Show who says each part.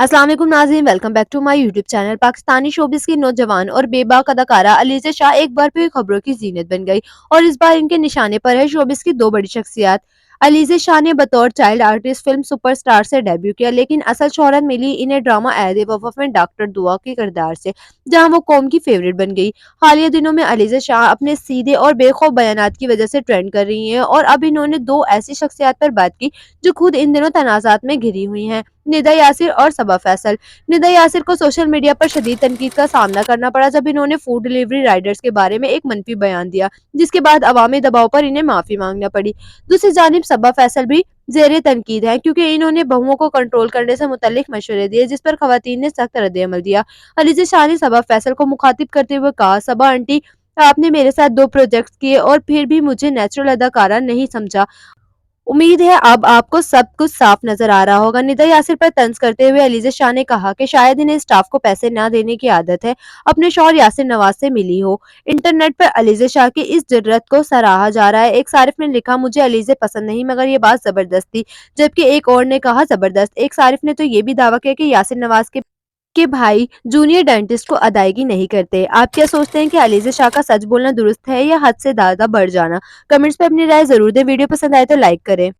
Speaker 1: अस्सलाम वालेकुम नाज़रीन, welcome back to my YouTube channel. Pakistani showbiz की नौजवान और बेबाक अदाकारा अलीज़ा शाह एक बार फिर खबरों की जीनत बन गई और इस बार इनके निशाने पर है शोबिस की दो बड़ी शख्सियत। अलीज़ा शाह ने बतौर चाइल्ड आर्टिस्ट फिल्म सुपरस्टार से डेब्यू किया, लेकिन असल शोहरत मिली इन्हें ड्रामा ए वफ़ा में डॉक्टर दुआ के किरदार से, जहां वो कौम की फेवरेट बन गई। हालिया दिनों में अलीज़ा शाह अपने सीधे और बेखौफ बयानात की वजह से ट्रेंड कर रही हैं और अब इन्होंने दो ऐसी शख्सियत पर बात की जो खुद इन दिनों तनाज़ात में घिरी हुई हैं। निदा यासिर और सबा फैसल। निदा यासिर को सोशल मीडिया पर शदीद तनकीद का सामना करना पड़ा जब इन्होंने फूड डिलीवरी राइडर्स के बारे में एक मनफी बयान दिया, जिसके बाद अवामी दबाव पर इन्हें माफी मांगना पड़ी। दूसरी जानिब सबा फैसल भी जेरे तनकीद है, क्योंकि इन्होंने बहुओं को कंट्रोल करने से मुतल्लिक मशवरे दिए, जिस पर खवातीन ने सख्त रद्द-ए-अमल दिया। अलीज़ा शाह ने सबा फैसल को मुखातिब करते हुए कहा, सबा आंटी, आपने मेरे साथ दो प्रोजेक्ट्स किए और फिर भी मुझे नेचुरल अदाकारा नहीं समझा। उम्मीद है अब आपको सब कुछ साफ नजर आ रहा होगा। निदा यासिर पर तंज करते हुए अलीज़ा शाह ने कहा कि शायद इन्हें स्टाफ को पैसे न देने की आदत है, अपने शौहर यासिर नवाज से मिली हो। इंटरनेट पर अलीज़ा शाह की इस जुर्रत को सराहा जा रहा है। एक सारिफ ने लिखा, मुझे अलीज़ा पसंद नहीं मगर ये बात जबरदस्त थी, जबकि एक और ने कहा जबरदस्त। एक सारिफ ने तो ये भी दावा किया कि यासिर नवाज के भाई जूनियर डेंटिस्ट को अदायगी नहीं करते। आप क्या सोचते हैं कि अलीज़ा शाह का सच बोलना दुरुस्त है या हद से ज्यादा बढ़ जाना? कमेंट्स में अपनी राय जरूर दें। वीडियो पसंद आए तो लाइक करें।